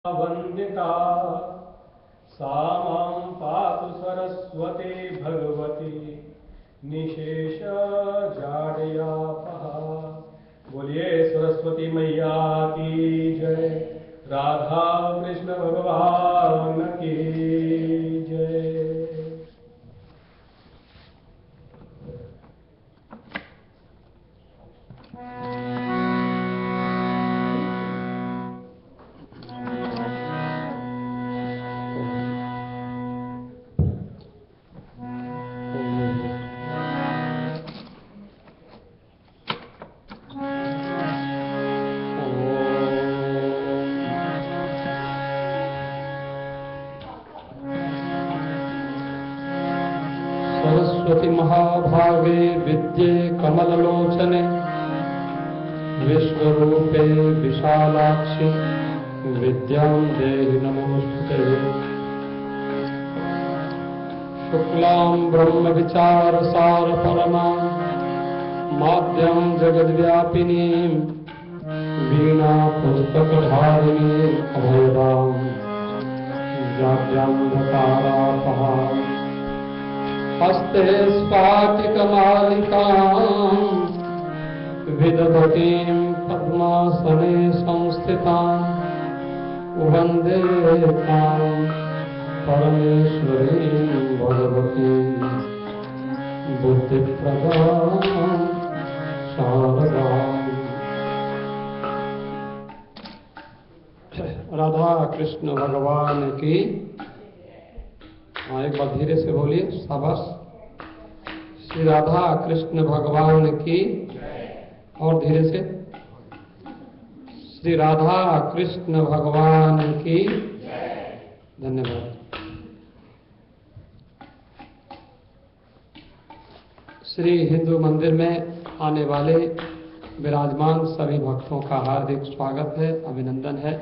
वंदिता सा मां पातु सरस्वती भगवती निशेष जाड्यापहा। बोलिए सरस्वती मैया की जय, राधा कृष्ण भगवान की जय। सरस्वती महाभागे विद्ये कमललोचने विश्वरूपे विशालाक्षि विद्यां देहि नमोस्तुते। शुक्लां ब्रह्म विचार सार परमां माद्यां जगद्व्यापिनीं वीणा पुस्तकधारिणीं अभयदां जाड्यान्धकारापहां। हस्ते स्फाटिकमालिकां विदधतीं पद्मासने संस्थितां वन्दे तां परमेश्वरीं भगवतीं बुद्धिप्रदां शारदाम्। राधा कृष्ण भगवान की। एक बार धीरे से बोलिए, शाबाश। श्री राधा कृष्ण भगवान की। और धीरे से, श्री राधा कृष्ण भगवान की। धन्यवाद। श्री हिंदू मंदिर में आने वाले विराजमान सभी भक्तों का हार्दिक स्वागत है, अभिनंदन है।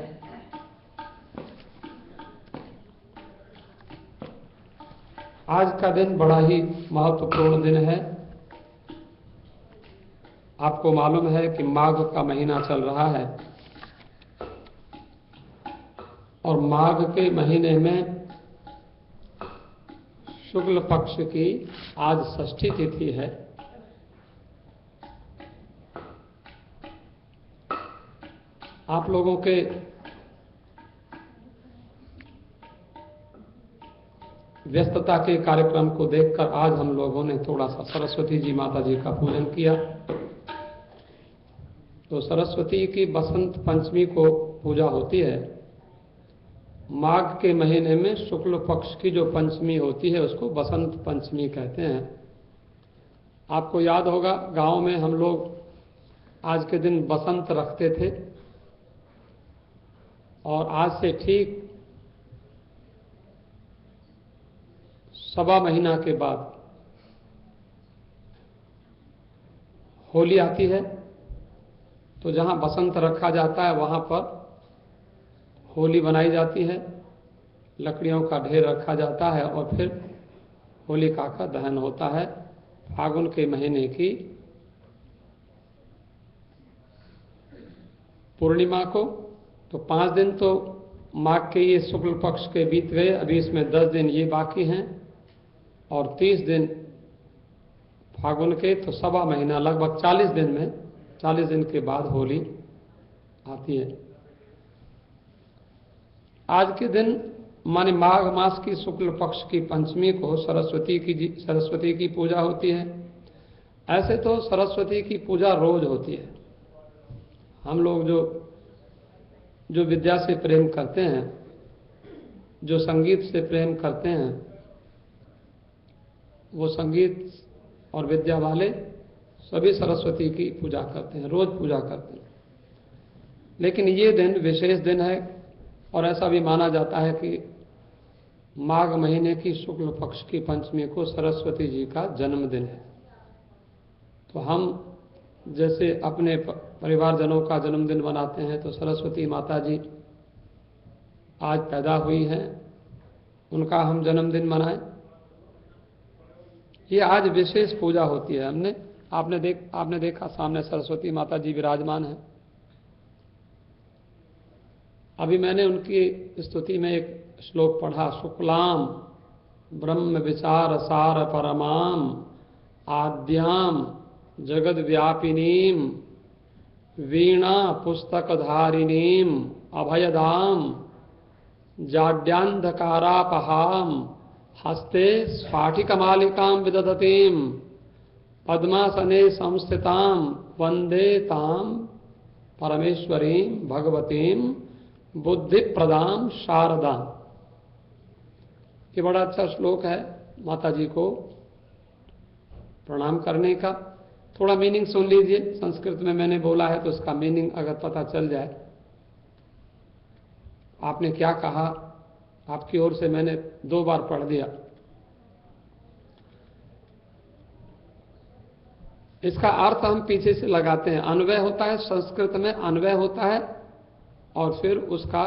आज का दिन बड़ा ही महत्वपूर्ण दिन है। आपको मालूम है कि माघ का महीना चल रहा है और माघ के महीने में शुक्ल पक्ष की आज षष्ठी तिथि है। आप लोगों के व्यस्तता के कार्यक्रम को देखकर आज हम लोगों ने थोड़ा सा सरस्वती जी माता जी का पूजन किया। तो सरस्वती की बसंत पंचमी को पूजा होती है। माघ के महीने में शुक्ल पक्ष की जो पंचमी होती है उसको बसंत पंचमी कहते हैं। आपको याद होगा गांव में हम लोग आज के दिन बसंत रखते थे और आज से ठीक सवा महीना के बाद होली आती है। तो जहां बसंत रखा जाता है वहां पर होली बनाई जाती है, लकड़ियों का ढेर रखा जाता है और फिर होलिका का दहन होता है फागुन के महीने की पूर्णिमा को। तो 5 दिन तो माघ के ये शुक्ल पक्ष के बीत गए, अभी इसमें 10 दिन ये बाकी हैं और 30 दिन फागुन के, तो सवा महीना लगभग 40 दिन में, 40 दिन के बाद होली आती है। आज के दिन माने माघ मास की शुक्ल पक्ष की पंचमी को सरस्वती की पूजा होती है। ऐसे तो सरस्वती की पूजा रोज होती है। हम लोग जो विद्या से प्रेम करते हैं, जो संगीत से प्रेम करते हैं, वो संगीत और विद्या वाले सभी सरस्वती की पूजा करते हैं, रोज पूजा करते हैं। लेकिन ये दिन विशेष दिन है और ऐसा भी माना जाता है कि माघ महीने की शुक्ल पक्ष की पंचमी को सरस्वती जी का जन्मदिन है। तो हम जैसे अपने परिवारजनों का जन्मदिन मनाते हैं, तो सरस्वती माता जी आज पैदा हुई हैं, उनका हम जन्मदिन मनाएं। ये आज विशेष पूजा होती है। आपने देखा सामने सरस्वती माता जी विराजमान हैं। अभी मैंने उनकी स्तुति में एक श्लोक पढ़ा, शुक्लाम ब्रह्म विचार सार परमाम आद्याम जगद व्यापिनीम वीणा पुस्तकधारिणीम अभयदाम जाड्यांधकारापहाम हस्ते स्फाटिकमालिकां विदधतीं पद्मासने संस्थितां वंदे तां परमेश्वरीं भगवतीं बुद्धिप्रदां शारदां। ये बड़ा अच्छा श्लोक है माता जी को प्रणाम करने का। थोड़ा मीनिंग सुन लीजिए, संस्कृत में मैंने बोला है तो उसका मीनिंग अगर पता चल जाए। आपने क्या कहा, आपकी ओर से मैंने 2 बार पढ़ दिया। इसका अर्थ हम पीछे से लगाते हैं। अन्वय होता है, संस्कृत में अन्वय होता है और फिर उसका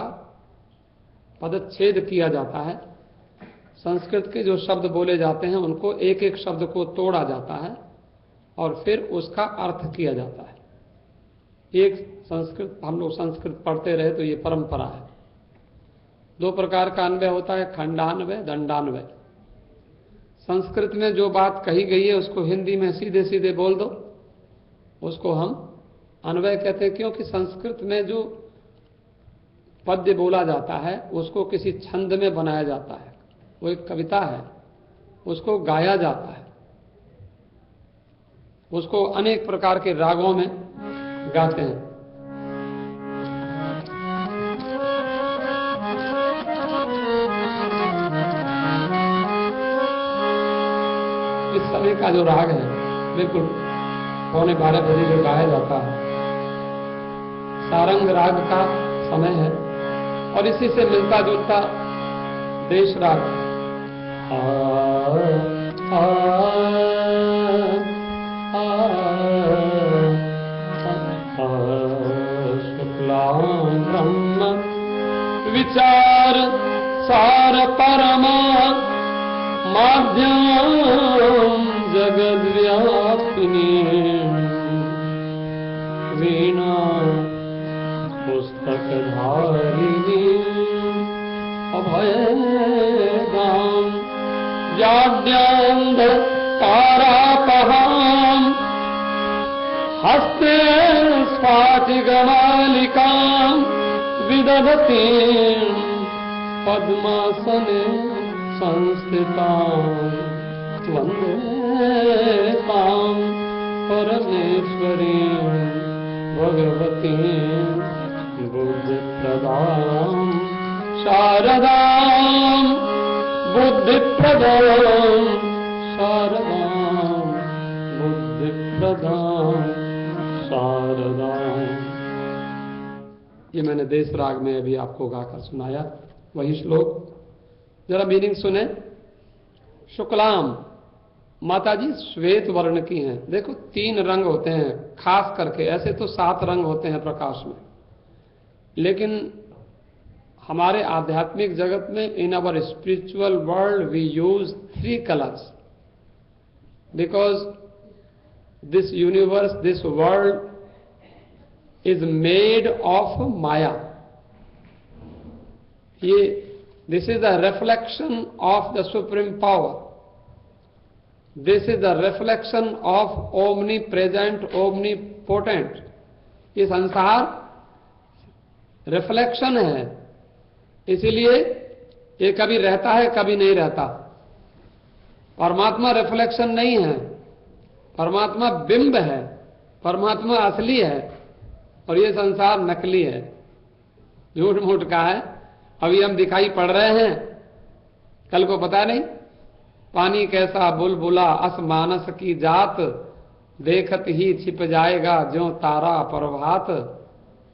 पदच्छेद किया जाता है। संस्कृत के जो शब्द बोले जाते हैं उनको एक एक शब्द को तोड़ा जाता है और फिर उसका अर्थ किया जाता है। एक संस्कृत, हम लोग संस्कृत पढ़ते रहे तो ये परंपरा है। 2 प्रकार का अन्वय होता है, खंडान्वय, दंडान्वय। संस्कृत में जो बात कही गई है उसको हिंदी में सीधे सीधे बोल दो, उसको हम अन्वय कहते हैं। क्योंकि संस्कृत में जो पद्य बोला जाता है उसको किसी छंद में बनाया जाता है, वो एक कविता है, उसको गाया जाता है, उसको अनेक प्रकार के रागों में गाते हैं। इस समय का जो राग है बिल्कुल 11:15 बजे जो गाया जाता है, सारंग राग का समय है और इसी से मिलता जुलता देश राग शुक्लां ब्रह्म विचार सार परमा माध्यम जगद व्यापिनी वीणा पुस्तकधारिणी अभयदां जाड्यांधकारापहां हस्ते स्फाटिकमालिकां विदधतीं पद्मासने संस्थितां वंदे तां परमेश्वरीं भगवतीं बुद्धिप्रदां शारदां बुद्धिप्रदां शारदां बुद्धिप्रदां शारदां। ये मैंने देश राग में अभी आपको गाकर सुनाया, वही श्लोक। जरा मीनिंग सुने। शुक्लाम, माता जी श्वेत वर्ण की हैं। देखो 3 रंग होते हैं खास करके, ऐसे तो 7 रंग होते हैं प्रकाश में, लेकिन हमारे आध्यात्मिक जगत में in our spiritual world we use 3 colours because this universe, this world is made of maya. ये this is the reflection of the supreme power. This is the reflection of omnipresent, omnipotent. ये संसार रिफ्लेक्शन है, इसीलिए ये कभी रहता है कभी नहीं रहता। परमात्मा रिफ्लेक्शन नहीं है, परमात्मा बिंब है, परमात्मा असली है और ये संसार नकली है, झूठ मूठ का है। अभी हम दिखाई पड़ रहे हैं, कल को पता नहीं। पानी कैसा बुलबुला अस मानस की जात, देखत ही छिप जाएगा ज्यों तारा प्रभात।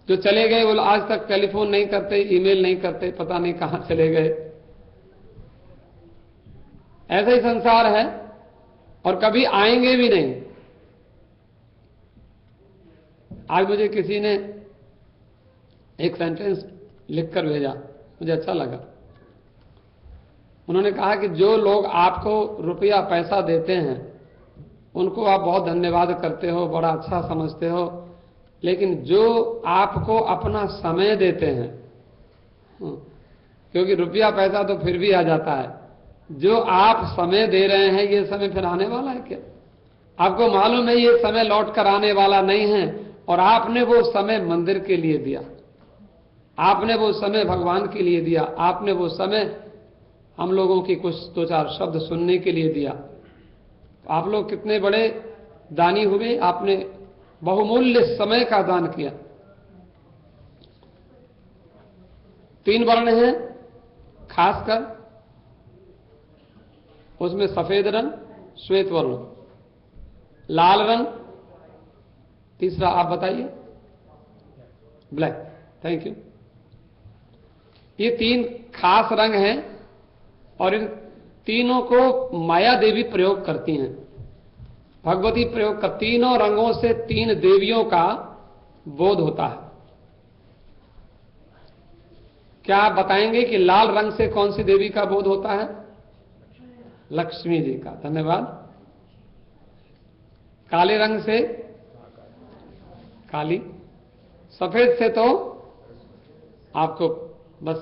जो चले गए वो आज तक टेलीफोन नहीं करते, ईमेल नहीं करते, पता नहीं कहां चले गए। ऐसा ही संसार है और कभी आएंगे भी नहीं। आज मुझे किसी ने एक सेंटेंस लिखकर भेजा, मुझे अच्छा लगा। उन्होंने कहा कि जो लोग आपको रुपया पैसा देते हैं उनको आप बहुत धन्यवाद करते हो, बड़ा अच्छा समझते हो, लेकिन जो आपको अपना समय देते हैं क्योंकि रुपया पैसा तो फिर भी आ जाता है, जो आप समय दे रहे हैं ये समय फिर आने वाला है क्या? आपको मालूम है ये समय लौट कर आने वाला नहीं है, और आपने वो समय मंदिर के लिए दिया, आपने वो समय भगवान के लिए दिया, आपने वो समय हम लोगों की कुछ दो चार शब्द सुनने के लिए दिया। आप लोग कितने बड़े दानी हुए, आपने बहुमूल्य समय का दान किया। 3 वर्ण हैं खासकर, उसमें सफेद रंग, श्वेत वर्ण, लाल रंग, तीसरा आप बताइए, ब्लैक। Thank you. ये 3 खास रंग हैं और इन तीनों को माया देवी प्रयोग करती हैं, भगवती प्रयोग कर। तीनों रंगों से 3 देवियों का बोध होता है। क्या आप बताएंगे कि लाल रंग से कौन सी देवी का बोध होता है? लक्ष्मी जी का, धन्यवाद। काले रंग से काली, सफेद से तो आपको बस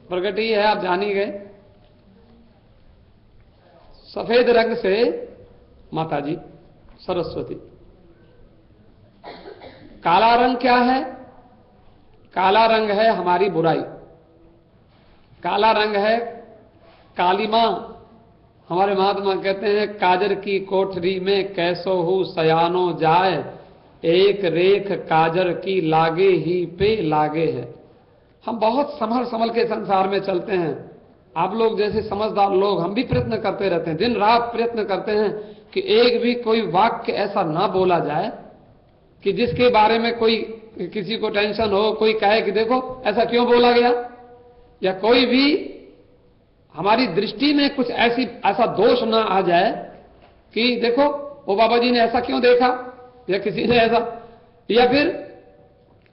प्रगट ही है, आप जान ही गए। सफेद रंग से माता जी सरस्वती। काला रंग क्या है? काला रंग है हमारी बुराई, काला रंग है काली मां। हमारे महात्मा कहते हैं, काजर की कोठरी में कैसो हूं सयानो जाए, एक रेख काजर की लागे ही पे लागे है। हम बहुत संभल संभल के संसार में चलते हैं। आप लोग जैसे समझदार लोग, हम भी प्रयत्न करते रहते हैं, दिन रात प्रयत्न करते हैं कि एक भी कोई वाक्य ऐसा ना बोला जाए कि जिसके बारे में कोई किसी को टेंशन हो, कोई कहे कि देखो ऐसा क्यों बोला गया, या कोई भी हमारी दृष्टि में कुछ ऐसा दोष ना आ जाए कि देखो वो बाबा जी ने ऐसा क्यों देखा, या किसी ने ऐसा, या फिर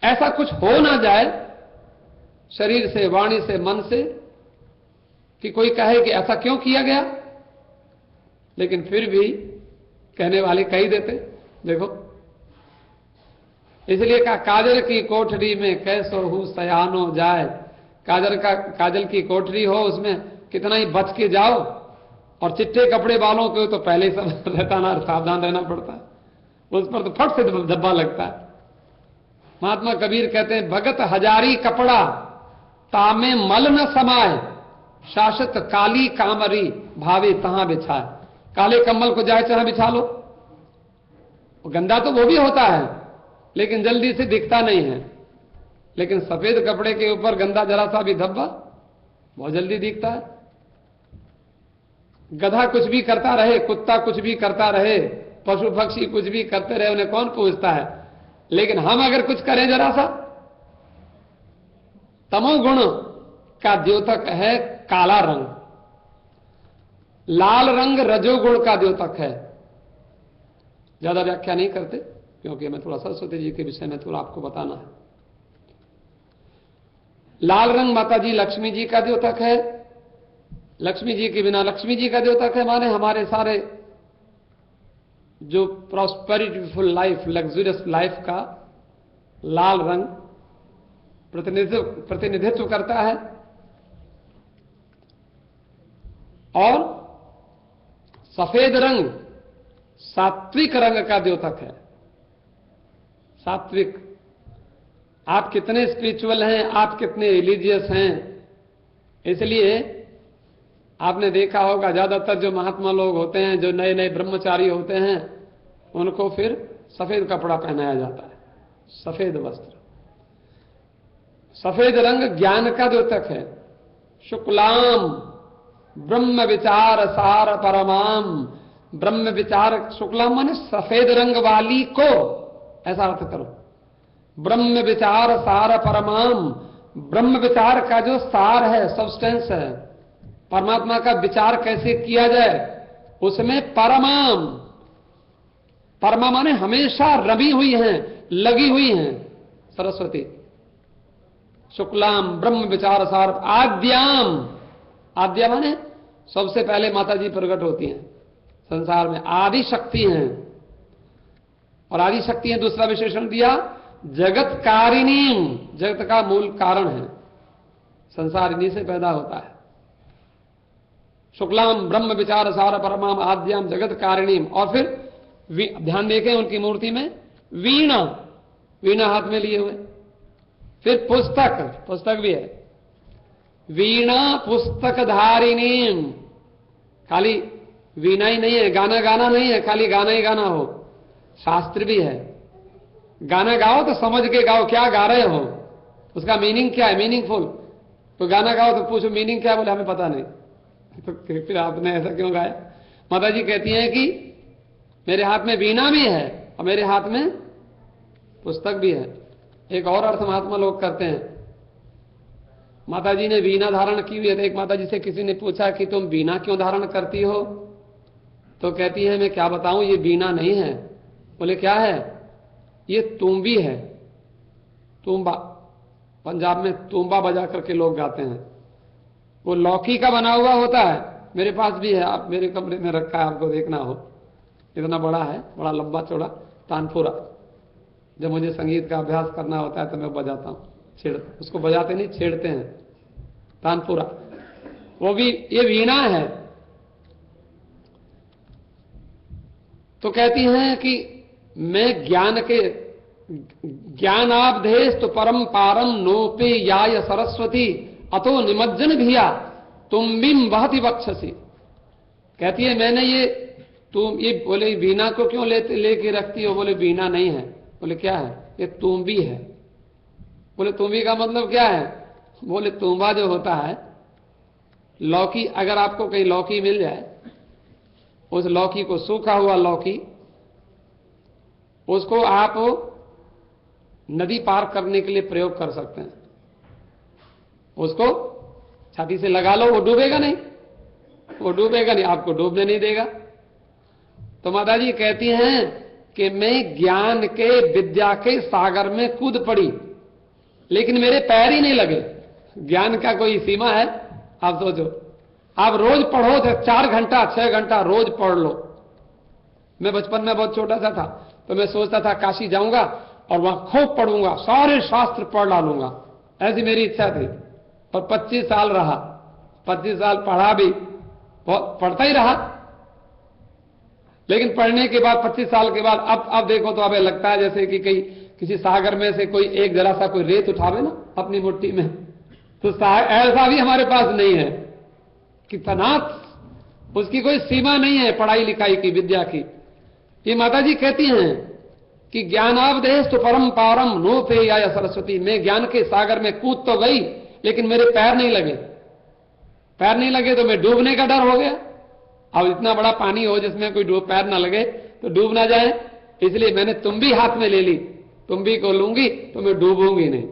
ऐसा कुछ हो ना जाए शरीर से, वाणी से, मन से, कि कोई कहे कि ऐसा क्यों किया गया। लेकिन फिर भी कहने वाले कह ही देते, देखो। इसलिए कहा, काजल की कोठरी में कैसो हूं सयानो जाए। काजल की कोठरी हो, उसमें कितना ही बच के जाओ, और चिट्टे कपड़े वालों को तो पहले ही सब रहता ना, सावधान रहना पड़ता है, उस पर तो फट से धब्बा लगता है। महात्मा कबीर कहते हैं, भगत हजारी कपड़ा तामे मल न समाए, शाश्वत काली कामरी भावे तहां बिछाए। काले कम्बल को जाए जहां बिछा लो, गंदा तो वो भी होता है लेकिन जल्दी से दिखता नहीं है। लेकिन सफेद कपड़े के ऊपर गंदा जरा सा भी धब्बा बहुत जल्दी दिखता है। गधा कुछ भी करता रहे, कुत्ता कुछ भी करता रहे, पशु पक्षी कुछ भी करते रहे, उन्हें कौन पूछता है। लेकिन हम अगर कुछ करें जरा सा, तमोगुण का द्योतक है काला रंग, लाल रंग रजोगुण का द्योतक है। ज्यादा व्याख्या नहीं करते क्योंकि हमें थोड़ा सरस्वती जी के विषय में थोड़ा आपको बताना है। लाल रंग माता जी लक्ष्मी जी का द्योतक है। लक्ष्मी जी के बिना लक्ष्मी जी का द्योतक है, माने हमारे सारे जो प्रॉस्पेरिटीफुल लाइफ, लग्जरियस लाइफ का लाल रंग प्रतिनिधित्व करता है। और सफेद रंग सात्विक रंग का द्योतक है। सात्विक, आप कितने स्पिरिचुअल हैं, आप कितने रिलीजियस हैं। इसलिए आपने देखा होगा ज्यादातर जो महात्मा लोग होते हैं, जो नए नए ब्रह्मचारी होते हैं, उनको फिर सफेद कपड़ा पहनाया जाता है, सफेद वस्त्र। सफेद रंग ज्ञान का द्योतक है। शुक्लाम ब्रह्म विचार सार परमाम। ब्रह्म विचार, शुक्लाम माने सफेद रंग वाली को, ऐसा अर्थ करो। ब्रह्म विचार सार परमाम, ब्रह्म विचार का जो सार है, सब्सटेंस है, परमात्मा का विचार कैसे किया जाए, उसमें परमाम, परमा माने हमेशा रमी हुई हैं, लगी हुई हैं सरस्वती। शुक्लाम ब्रह्म विचार सार आद्याम, आद्या माने सबसे पहले माता जी प्रकट होती हैं संसार में, आदि शक्ति हैं। और आदि शक्ति हैं दूसरा विशेषण दिया, जगत कारिणीम, जगत का मूल कारण है। संसार इन्हीं से पैदा होता है। शुक्लाम ब्रह्म विचार सार परमाम आद्याम जगत कारिणीम। और फिर ध्यान देखें उनकी मूर्ति में वीणा, वीणा हाथ में लिए हुए। फिर पुस्तक, पुस्तक भी है, वीणा पुस्तक धारिणीम। खाली वीणा ही नहीं है, गाना गाना नहीं है, खाली गाना ही गाना हो, शास्त्र भी है। गाना गाओ तो समझ के गाओ क्या गा रहे हो, उसका मीनिंग क्या है, मीनिंगफुल। तो गाना गाओ तो पूछो मीनिंग क्या है, बोले हमें पता नहीं, तो फिर आपने ऐसा क्यों गाया। माता जी कहती हैं कि मेरे हाथ में वीणा भी है और मेरे हाथ में पुस्तक भी है। एक और अर्थ महात्मा लोग करते हैं, माता जी ने वीणा धारण की हुई है, तो एक माता जी से किसी ने पूछा कि तुम वीणा क्यों धारण करती हो, तो कहती है मैं क्या बताऊं, ये वीणा नहीं है। बोले क्या है, ये तुम्बी है, तुम्बा। पंजाब में तुम्बा बजा करके लोग गाते हैं, वो लौकी का बना हुआ होता है, मेरे पास भी है, आप मेरे कमरे में रखा है, आपको देखना हो, इतना बड़ा है, बड़ा लंबा चौड़ा तानपुरा। जब मुझे संगीत का अभ्यास करना होता है तो मैं बजाता हूँ, उसको बजाते नहीं छेड़ते हैं, तानपुरा, वो भी ये वीणा है। तो कहती हैं कि मैं ज्ञान के ज्ञानावधेश तो परम पारम नोपे याय सरस्वती अतो निमज्जन भिया तुम बिम बहति बक्षसी। कहती है मैंने ये तुम ये, बोले वीणा को क्यों लेके रखती हो, बोले वीणा नहीं है। बोले क्या है, ये तुम्बी है। बोले तुम्बी का मतलब क्या है, बोले तुम्बा जो होता है लौकी, अगर आपको कहीं लौकी मिल जाए, उस लौकी को, सूखा हुआ लौकी, उसको आप नदी पार करने के लिए प्रयोग कर सकते हैं। उसको छाती से लगा लो, वो डूबेगा नहीं, वो डूबेगा नहीं, आपको डूबने नहीं देगा। तो माता जी कहती हैं कि मैं ज्ञान के विद्या के सागर में कूद पड़ी, लेकिन मेरे पैर ही नहीं लगे। ज्ञान का कोई सीमा है, आप सोचो, आप रोज पढ़ो, 4 घंटा 6 घंटा रोज पढ़ लो। मैं बचपन में बहुत छोटा सा था तो मैं सोचता था काशी जाऊंगा और वहां खूब पढ़ूंगा, सारे शास्त्र पढ़ डालूंगा, ऐसी मेरी इच्छा थी। और 25 साल रहा, 25 साल पढ़ा भी, पढ़ता ही रहा, लेकिन पढ़ने के बाद 25 साल के बाद अब देखो तो अब लगता है जैसे कि किसी सागर में से कोई एक जरा सा कोई रेत उठावे ना अपनी मुट्ठी में, तो ऐसा भी हमारे पास नहीं है कि तनात, उसकी कोई सीमा नहीं है पढ़ाई लिखाई की, विद्या की। ये माता जी कहती हैं कि ज्ञानावदेश तो परम पारम नो पे या सरस्वती। मैं ज्ञान के सागर में कूद तो गई, लेकिन मेरे पैर नहीं लगे। पैर नहीं लगे तो मैं डूबने का डर हो गया। अब इतना बड़ा पानी हो जिसमें कोई पैर ना लगे तो डूब ना जाए, इसलिए मैंने तुम्बी हाथ में ले ली। तुम्बी को लूंगी तो मैं डूबूंगी नहीं,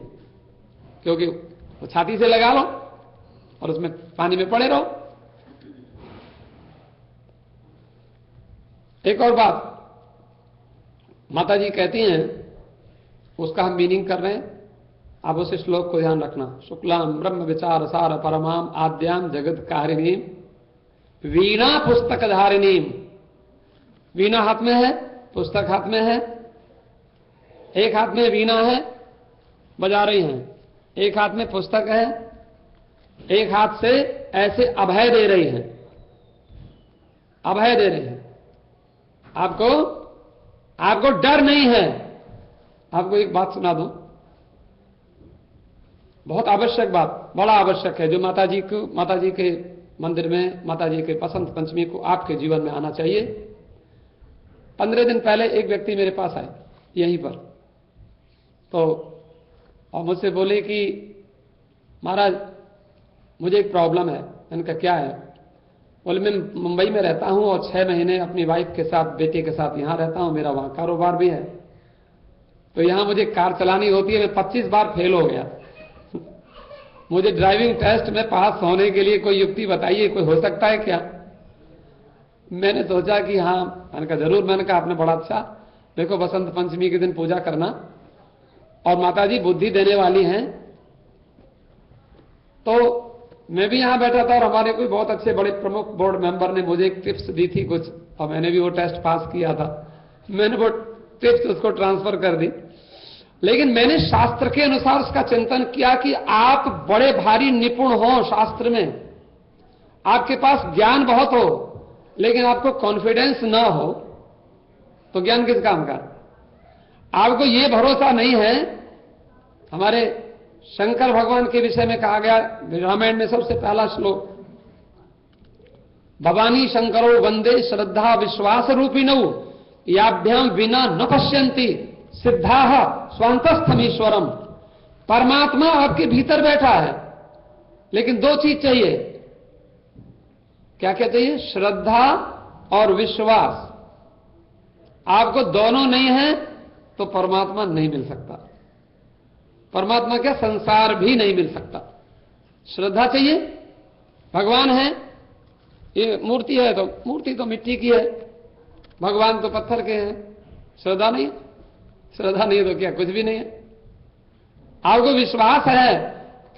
क्योंकि वो छाती से लगा लो और उसमें पानी में पड़े रहो। एक और बात माता जी कहती हैं, उसका हम मीनिंग कर रहे हैं, आप उस श्लोक को ध्यान रखना। शुक्लाम ब्रह्म विचार सार परमाम आद्याम जगत कारिणीम वीणा पुस्तक धारिणीम। वीणा हाथ में है, पुस्तक हाथ में है, एक हाथ में वीणा है, बजा रही हैं, एक हाथ में पुस्तक है, एक हाथ से ऐसे अभय दे रही हैं, अभय दे रही हैं। आपको डर नहीं है। आपको एक बात सुना दूं, बहुत आवश्यक बात, बड़ा आवश्यक है, जो माता जी के मंदिर में, माता जी के बसंत पंचमी को आपके जीवन में आना चाहिए। 15 दिन पहले एक व्यक्ति मेरे पास आए यहीं पर, तो और मुझसे बोले कि महाराज मुझे एक प्रॉब्लम है। मैंने कहा क्या है? बोले मैं मुंबई में रहता हूं और 6 महीने अपनी वाइफ के साथ, बेटे के साथ यहां रहता हूं, मेरा वहां कारोबार भी है, तो यहां मुझे कार चलानी होती है, मैं 25 बार फेल हो गया। मुझे ड्राइविंग टेस्ट में पास होने के लिए कोई युक्ति बताइए, कोई हो सकता है क्या? मैंने सोचा कि हाँ, मैंने कहा जरूर। मैंने कहा आपने बड़ा अच्छा, देखो बसंत पंचमी के दिन पूजा करना, और माता जी बुद्धि देने वाली हैं। तो मैं भी यहां बैठा था और हमारे कोई बहुत अच्छे बड़े प्रमुख बोर्ड मेंबर ने मुझे एक टिप्स दी थी कुछ, और मैंने भी वो टेस्ट पास किया था। मैंने वो टिप्स उसको ट्रांसफर कर दी लेकिन मैंने शास्त्र के अनुसार उसका चिंतन किया कि आप बड़े भारी निपुण हो शास्त्र में, आपके पास ज्ञान बहुत हो, लेकिन आपको कॉन्फिडेंस ना हो तो ज्ञान किस काम का? आपको यह भरोसा नहीं है। हमारे शंकर भगवान के विषय में कहा गया रामायण में सबसे पहला श्लोक, भवानी शंकरो वंदे श्रद्धा विश्वास रूपिणौ याभ्याम विना न पश्यन्ति सिद्धाः स्वांतस्थमीश्वरम। परमात्मा आपके भीतर बैठा है, लेकिन दो चीज चाहिए। क्या क्या चाहिए? श्रद्धा और विश्वास। आपको दोनों नहीं है तो परमात्मा नहीं मिल सकता। परमात्मा क्या, संसार भी नहीं मिल सकता। श्रद्धा चाहिए, भगवान है, ये मूर्ति है तो मूर्ति तो मिट्टी की है, भगवान तो पत्थर के हैं। श्रद्धा नहीं, श्रद्धा नहीं तो क्या, कुछ भी नहीं है। आपको विश्वास है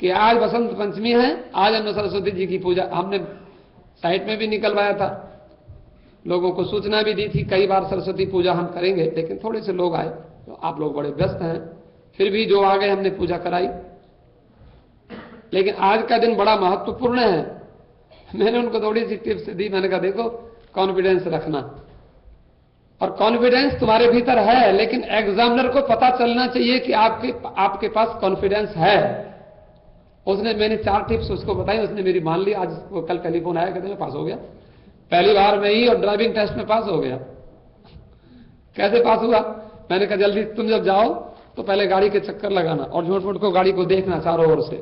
कि आज बसंत पंचमी है, आज हमने सरस्वती जी की पूजा, हमने साइट में भी निकलवाया था, लोगों को सूचना भी दी थी, कई बार सरस्वती पूजा हम करेंगे, लेकिन थोड़े से लोग आए, तो आप लोग बड़े व्यस्त हैं, फिर भी जो आ गए हमने पूजा कराई। लेकिन आज का दिन बड़ा महत्वपूर्ण है। मैंने उनको थोड़ी सी टिप्स दी, मैंने कहा देखो कॉन्फिडेंस रखना, और कॉन्फिडेंस तुम्हारे भीतर है, लेकिन एग्जामिनर को पता चलना चाहिए कि आपके पास कॉन्फिडेंस है। उसने, मैंने 4 टिप्स उसको बताई, उसने मेरी मान ली। आज वो कल टेलीफोन आया, कहते मैं पास हो गया पहली बार में ही, और ड्राइविंग टेस्ट में पास हो गया। कैसे पास हुआ? मैंने कहा जल्दी तुम जब जाओ तो पहले गाड़ी के चक्कर लगाना और झूठ मूठ को गाड़ी को देखना चारों ओर से,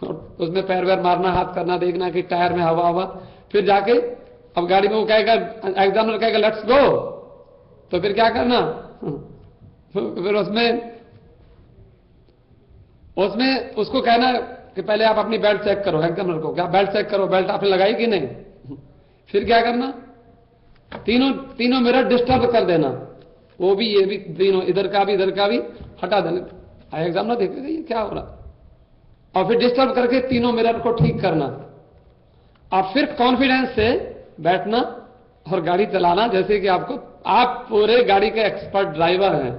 और उसमें पैर वैर मारना, हाथ करना, देखना कि टायर में हवा हवा, फिर जाके अब गाड़ी में वो कहेगा, एग्जामिनर कहेगा लेट्स गो, तो फिर क्या करना? तो फिर उसमें उसको कहना कि पहले आप अपनी बेल्ट चेक करो। एग्जामिनर को क्या बेल्ट चेक करो, बेल्ट आपने लगाई कि नहीं? फिर क्या करना? तीनों मिरर डिस्टर्ब कर देना, वो भी ये भी, तीनों इधर का भी हटा देना। एग्जामिनर देखेगा ये क्या हो रहा, और फिर डिस्टर्ब करके तीनों मिरर को ठीक करना, और फिर कॉन्फिडेंस से बैठना और गाड़ी चलाना, जैसे कि आप पूरे गाड़ी के एक्सपर्ट ड्राइवर हैं।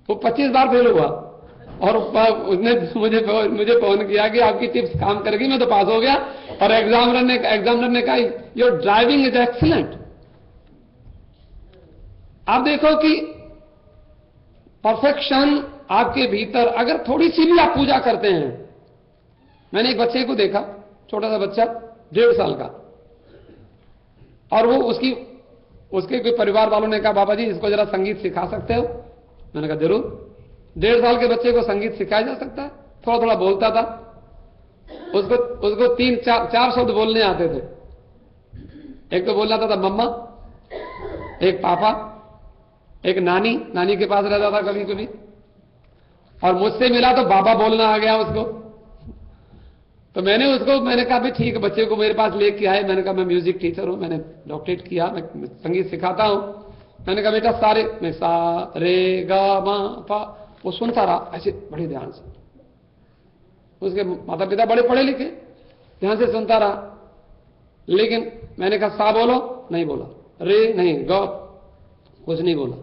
वो 25 बार फेल हुआ, और उसने मुझे फोन किया कि आपकी टिप्स काम करेगी, मैं तो पास हो गया। और एग्जामिनर ने कहा योर ड्राइविंग इज एक्सीलेंट। आप देखो कि परफेक्शन आपके भीतर, अगर थोड़ी सी भी आप पूजा करते हैं। मैंने एक बच्चे को देखा, छोटा सा बच्चा 1.5 साल का, और वो उसके कोई परिवार वालों ने कहा बाबा जी इसको जरा संगीत सिखा सकते हो? मैंने कहा जरूर। 1.5 साल के बच्चे को संगीत सिखाया जा सकता है। थोड़ा थोड़ा बोलता था, उसको 3-4 शब्द बोलने आते थे। एक तो बोल जाता था मम्मा, एक पापा, एक नानी के पास रहता था कभी कभी, और मुझसे मिला तो बाबा बोलना आ गया उसको। तो मैंने कहा भाई ठीक है, बच्चे को मेरे पास लेके आए। मैंने कहा मैं म्यूजिक टीचर हूं, मैंने डॉक्टरेट किया, मैं संगीत सिखाता हूं। मैंने कहा बेटा मैं सा रे गा मा पा, वो सुनता रहा ऐसे बड़े ध्यान से। उसके माता पिता बड़े पढ़े लिखे, ध्यान से सुनता रहा। लेकिन मैंने कहा सा बोलो, नहीं बोला, रे नहीं, ग कुछ नहीं बोला,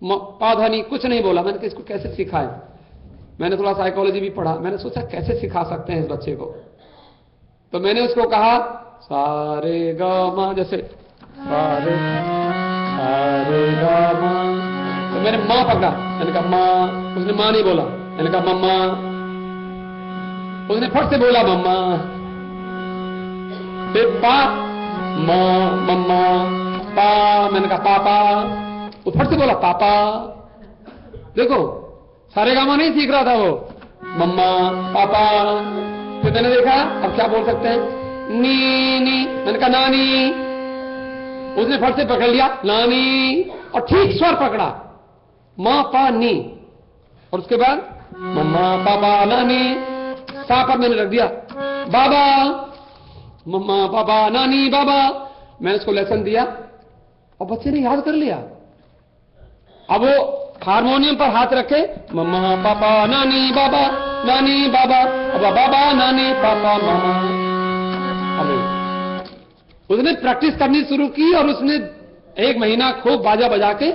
पा धा नहीं, कुछ नहीं बोला। मैंने कहा इसको कैसे सिखाए? मैंने थोड़ा साइकोलॉजी भी पढ़ा, मैंने सोचा कैसे सिखा सकते हैं इस बच्चे को। तो मैंने उसको कहा सारे ग मा, जैसे सारे ग मा, तो मैंने मां पकड़ा, मैंने कहा मां, उसने मां नहीं बोला। मैंने कहा मम्मा, उसने फट से बोला मम्मा। फिर पा, मां, मम्मा, पा, मैंने कहा पापा, वो फट से बोला पापा। देखो सारे गामा नहीं सीख रहा था वो, मम्मा पापा। फिर मैंने देखा अब क्या बोल सकते हैं, नी। मैंने कहा नानी, उसने फट से पकड़ लिया नानी, और ठीक स्वर पकड़ा, मां पा नी, और उसके बाद मम्मा पापा नानी। सा पर मैंने रख दिया बाबा, मम्मा पापा नानी बाबा। मैंने उसको लेसन दिया और बच्चे ने याद कर लिया। अब वो हारमोनियम पर हाथ रखे, मम्मा पापा नानी बाबा, नानी बाबा, अब बाबा नानी पापा मामा। उसने प्रैक्टिस करनी शुरू की, और उसने 1 महीना खूब बाजा बजा के,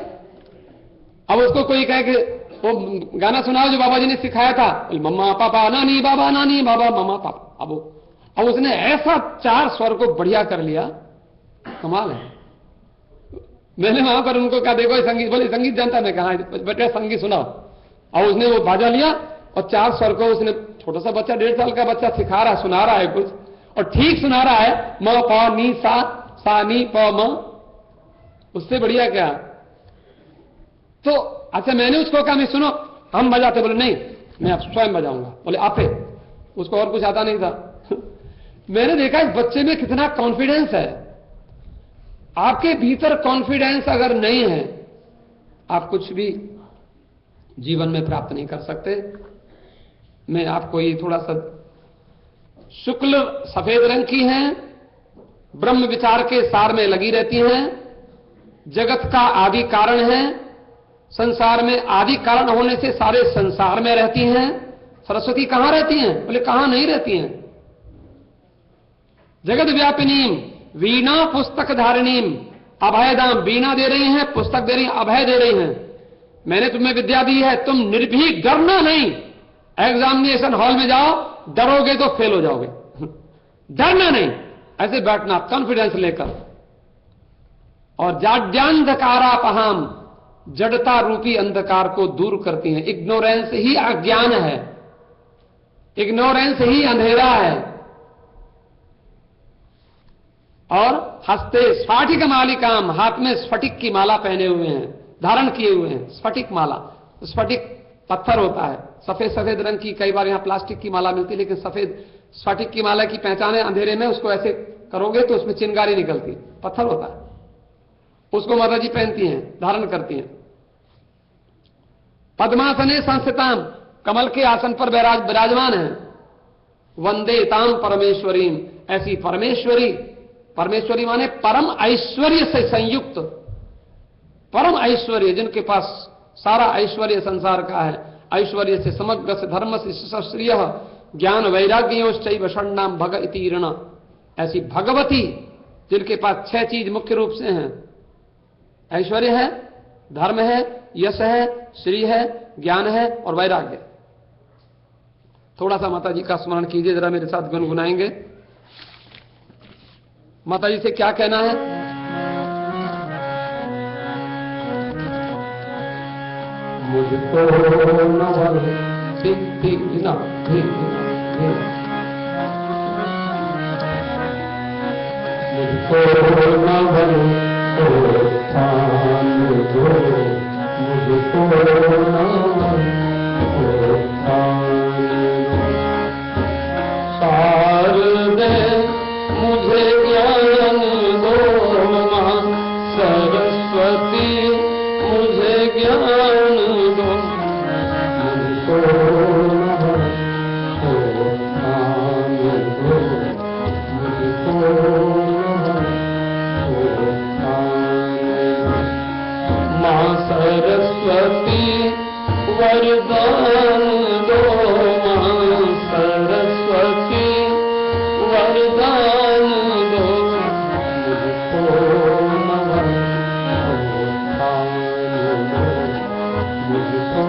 अब उसको कोई कहे कि वो गाना सुनाओ जो बाबा जी ने सिखाया था, बोले मम्मा पापा नानी बाबा नानी बाबा मम्मा पापा। अब उसने ऐसा 4 स्वर को बढ़िया कर लिया, कमाल है। मैंने वहां पर उनको कहा देखो संगीत, बोले संगीत जानता, मैं कहा बेटा संगीत सुनाओ। और उसने वो बाजा लिया और 4 स्वर को उसने, छोटा सा बच्चा 1.5 साल का बच्चा सिखा रहा है, सुना रहा है कुछ, और ठीक सुना रहा है, म प नी सा नी प म, उससे बढ़िया क्या। तो अच्छा मैंने उसको कहा मैं सुनो हम बजाते, बोले नहीं मैं अब स्वयं बजाऊंगा। बोले आपे, उसको और कुछ आता नहीं था। मैंने देखा इस बच्चे में कितना कॉन्फिडेंस है। आपके भीतर कॉन्फिडेंस अगर नहीं है, आप कुछ भी जीवन में प्राप्त नहीं कर सकते। मैं आपको ये थोड़ा सा, शुक्ल सफेद रंग की हैं, ब्रह्म विचार के सार में लगी रहती हैं, जगत का आदि कारण है, संसार में आदि कारण होने से सारे संसार में रहती हैं। सरस्वती कहां रहती हैं? बोले कहां नहीं रहती हैं। जगत व्यापिनीम वीणा पुस्तक धारिणीम अभयदाम, वीणा दे रही हैं, पुस्तक दे रही हैं, अभय दे रही हैं। मैंने तुम्हें विद्या दी है, तुम निर्भीक, डरना नहीं। एग्जामिनेशन हॉल में जाओ, डरोगे तो फेल हो जाओगे। डरना नहीं, ऐसे बैठना कॉन्फिडेंस लेकर। और जाड्यांधकारापहाम, जड़ता रूपी अंधकार को दूर करती हैं। इग्नोरेंस ही अज्ञान है, इग्नोरेंस ही अंधेरा है। और हस्ते स्फाटिक मालिकाम, हाथ में स्फटिक की माला पहने हुए हैं, धारण किए हुए हैं। स्फटिक माला, स्फटिक पत्थर होता है, सफेद सफेद रंग की। कई बार यहां प्लास्टिक की माला मिलती है, लेकिन सफेद स्फटिक की माला की पहचान है। अंधेरे में उसको ऐसे करोगे तो उसमें चिंगारी निकलती है, पत्थर होता है। उसको माता जी पहनती हैं, धारण करती हैं। पद्मासने संस्थिताम, कमल के आसन पर विराजमान है। वंदे ताम परमेश्वरीम, ऐसी परमेश्वरी, परमेश्वरी माने परम ऐश्वर्य से संयुक्त, परम ऐश्वर्य, जिनके पास सारा ऐश्वर्य संसार का है। ऐश्वर्य से समग्र से धर्म से श्रेय ज्ञान वैराग्योश्चैव षण्णाम भग इति ऋण, ऐसी भगवती जिनके पास 6 चीज मुख्य रूप से हैं। ऐश्वर्य है, धर्म है, यश है, श्री है, ज्ञान है और वैराग्य। थोड़ा सा माता जी का स्मरण कीजिए, जरा मेरे साथ गुनगुनाएंगे। माता जी से क्या कहना है? मुझको न ठीक ना, मुझको न भरो स्थान दो, मुझको शारदे मुझे ज्ञान दो, मां सरस्वती मुझे ज्ञान दो, मुझको स्थान दो, मुझको मां सरस्वती वरदान दो, मां सरस्वती वरदान दो, मुझको मुझको।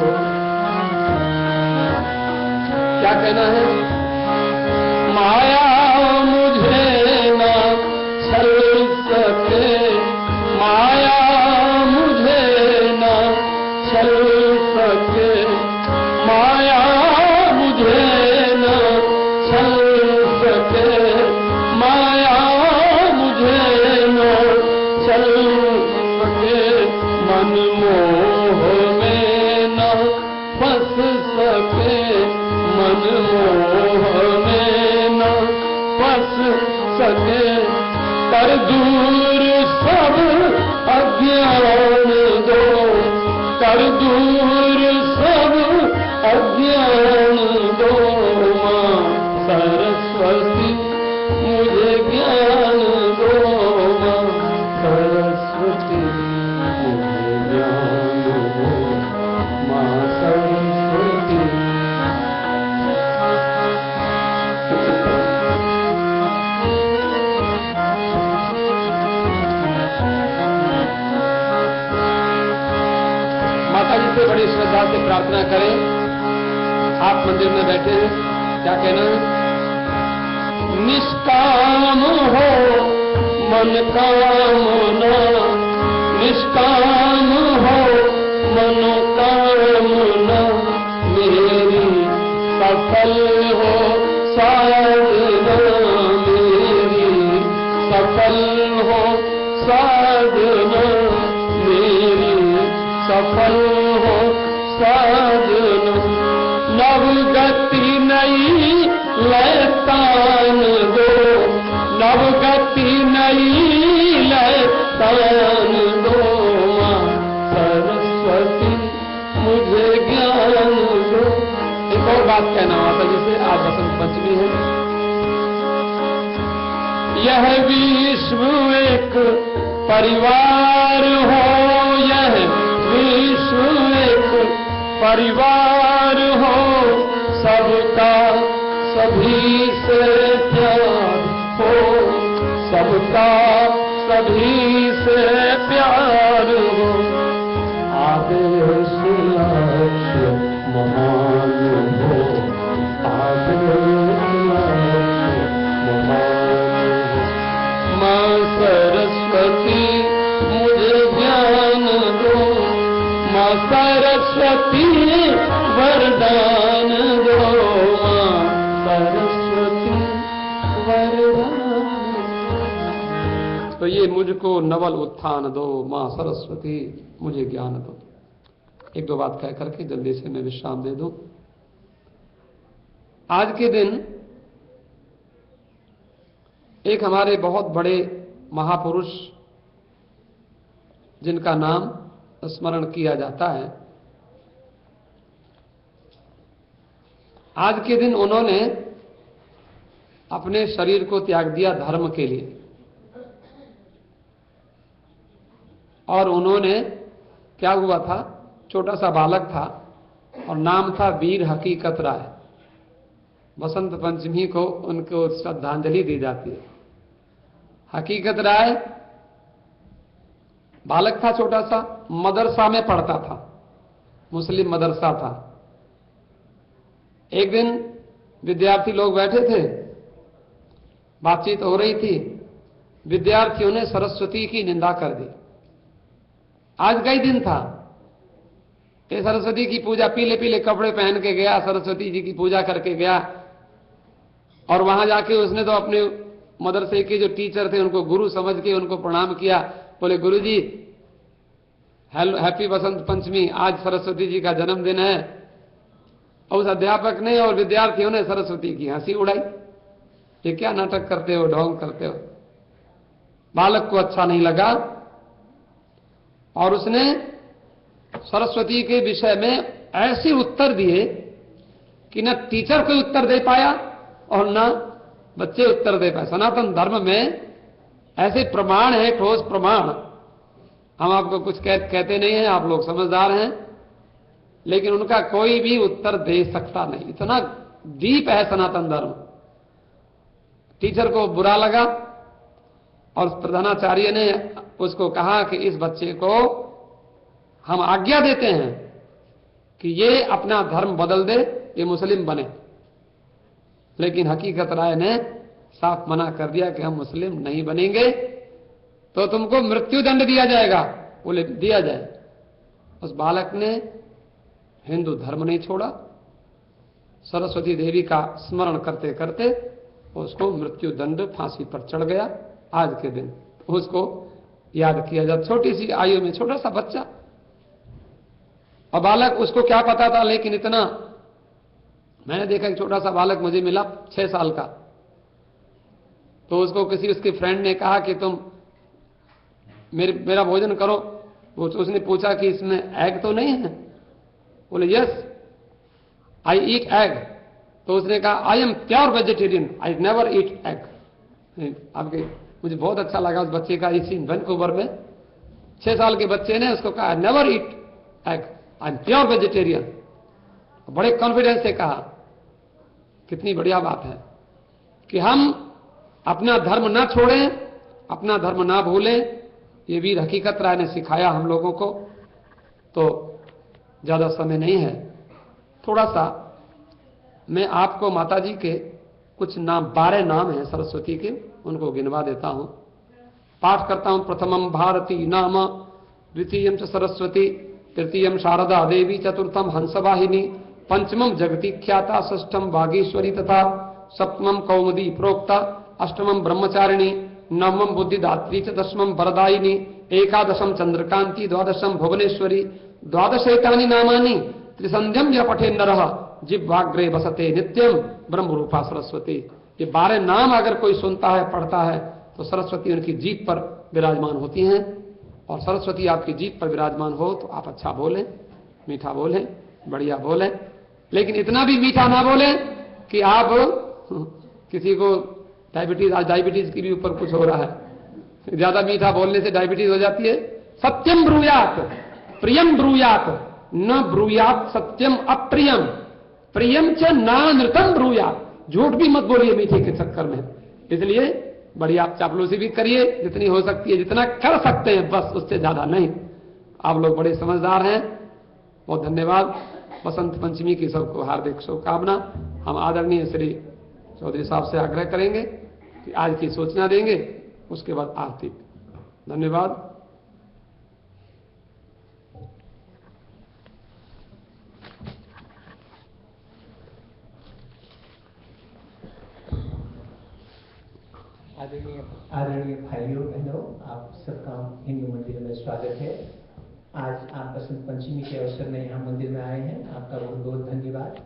क्या कहना है? माया मुझे ना छल सके, माया मुझे ना छल सके, माया मुझे ना छल सके, माया मुझे ना छल सके, मन मोह में ना फंस सके, मन मोह में ना फंस सके, कर दूर सब अज्ञान दो, कर दूर सब अज्ञान दो, मां सरस्वती मुझे ज्ञान दो, मां सरस्वती मुझे ज्ञान दो, मां सरस्वती। माता जी से बड़ी श्रद्धा से प्रार्थना करें। आप मंदिर में बैठे हैं, क्या कहना है? निष्काम हो मन कामना, निष्काम हो मन कामना, मेरी सफल हो साधना, मेरी सफल हो साधना, मेरी सफल हो साधना। नवगति नई लैतान दो, नवगति नई लैतान दो, माँ सरस्वती मुझे ज्ञान दो। एक और बात कहना माता जी से, आज बसंत पंचमी है। यह विश्व एक परिवार हो, यह विश्व एक परिवार हो, सबका सभी से प्यार हो, सबका सभी से प्यार हो। आदेश लक्ष्य महान हो, आदेश लक्ष्य महान हो। माँ सरस्वती मुझे ज्ञान दो, माँ सरस्वती वरदान दो, माँ सरस्वती वरदान। तो ये मुझको नवल उत्थान दो, माँ सरस्वती मुझे ज्ञान दो। एक दो बात कह करके जल्दी से मैं विश्राम दे दूं। आज के दिन एक हमारे बहुत बड़े महापुरुष जिनका नाम स्मरण किया जाता है, आज के दिन उन्होंने अपने शरीर को त्याग दिया धर्म के लिए, और उन्होंने क्या हुआ था, छोटा सा बालक था और नाम था वीर हकीकत राय। बसंत पंचमी को उनको श्रद्धांजलि दी जाती है। हकीकत राय बालक था, छोटा सा, मदरसा में पढ़ता था, मुस्लिम मदरसा था। एक दिन विद्यार्थी लोग बैठे थे, बातचीत हो रही थी, विद्यार्थियों ने सरस्वती की निंदा कर दी। आज का ही दिन था, ये सरस्वती की पूजा, पीले पीले कपड़े पहन के गया, सरस्वती जी की पूजा करके गया, और वहां जाके उसने तो अपने मदरसे के जो टीचर थे उनको गुरु समझ के उनको प्रणाम किया। बोले गुरुजी हैप्पी बसंत पंचमी, आज सरस्वती जी का जन्मदिन है। और उस अध्यापक ने और विद्यार्थियों ने सरस्वती की हंसी उड़ाई, ये क्या नाटक करते हो, ढोंग करते हो। बालक को अच्छा नहीं लगा और उसने सरस्वती के विषय में ऐसे उत्तर दिए कि न टीचर कोई उत्तर दे पाया और न बच्चे उत्तर दे पाए। सनातन धर्म में ऐसे प्रमाण है, ठोस प्रमाण। हम आपको कुछ कहते नहीं हैं, आप लोग समझदार हैं, लेकिन उनका कोई भी उत्तर दे सकता नहीं, इतना डीप है सनातन धर्म। टीचर को बुरा लगा और प्रधानाचार्य ने उसको कहा कि इस बच्चे को हम आज्ञा देते हैं कि ये अपना धर्म बदल दे, ये मुस्लिम बने। लेकिन हकीकत राय ने साफ मना कर दिया कि हम मुस्लिम नहीं बनेंगे, तो तुमको मृत्यु दंड दिया जाएगा। बोले दिया जाए। उस बालक ने हिंदू धर्म नहीं छोड़ा, सरस्वती देवी का स्मरण करते करते उसको मृत्यु दंड फांसी पर चढ़ गया। आज के दिन उसको याद किया जाता, छोटी सी आयु में छोटा सा बच्चा। और बालक, उसको क्या पता था, लेकिन इतना, मैंने देखा एक छोटा सा बालक मुझे मिला 6 साल का, तो उसको किसी उसके फ्रेंड ने कहा कि तुम मेरा भोजन करो। उसने पूछा कि इसमें एग तो नहीं है? बोले यस आई ईट एग। तो उसने कहा I am pure vegetarian, I never eat egg. आपके मुझे बहुत अच्छा लगा उस बच्चे का इसी वैंकूवर में, 6 साल के बच्चे ने उसको कहा never eat egg, I am pure vegetarian. बड़े कॉन्फिडेंस से कहा। कितनी बढ़िया बात है कि हम अपना धर्म ना छोड़ें, अपना धर्म ना भूलें। ये वीर हकीकत राय ने सिखाया हम लोगों को। तो ज़्यादा समय नहीं है, थोड़ा सा मैं आपको माता जी के कुछ नाम, 12 नाम हैं सरस्वती के, उनको गिनवा देता हूं। पाठ करता हूं। प्रथमम भारती नाम, द्वितीयम च सरस्वती, तृतीयम शारदा देवी, चतुर्थम हंसवाहिनी, पंचमम जगती ख्याता, षष्ठम बागेश्वरी तथा सप्तमम कौमुदी प्रोक्ता, अष्टमम ब्रह्मचारिणी, नवमम बुद्धिदात्री च, दशमम वरदायिनी, एकादशम चंद्रकांति, द्वादशम भुवनेश्वरी, द्वादशैतानि नामानि त्रिसंध्यम य पठे नरः जिह्वाग्रे बसते नित्यम ब्रह्म रूपा सरस्वती। ये 12 नाम अगर कोई सुनता है, पढ़ता है, तो सरस्वती उनकी जीभ पर विराजमान होती हैं। और सरस्वती आपकी जीभ पर विराजमान हो तो आप अच्छा बोलें, मीठा बोलें, बढ़िया बोलें, लेकिन इतना भी मीठा ना बोलें कि आप किसी को डायबिटीज, आज डायबिटीज की भी ऊपर कुछ हो रहा है, ज्यादा मीठा बोलने से डायबिटीज हो जाती है। सत्यम ब्रूयात प्रियम ब्रूयात, न ब्रूयात सत्यम अप्रियम, प्रियम च नानृतम ब्रूयात, झूठ भी मत बोलिए मीठे के चक्कर में। इसलिए बड़ी आप चापलूसी भी करिए जितनी हो सकती है, जितना कर सकते हैं बस, उससे ज्यादा नहीं। आप लोग बड़े समझदार हैं, बहुत धन्यवाद। बसंत पंचमी की सबको हार्दिक शुभकामना। हम आदरणीय श्री चौधरी साहब से आग्रह करेंगे कि आज की सूचना देंगे, उसके बाद आरती। धन्यवाद। आदरणीय भाइयों बहनों, आप सबका हिंदू मंदिर में स्वागत है। आज आप बसंत पंचमी के अवसर में यहाँ मंदिर में आए हैं, आपका बहुत बहुत धन्यवाद।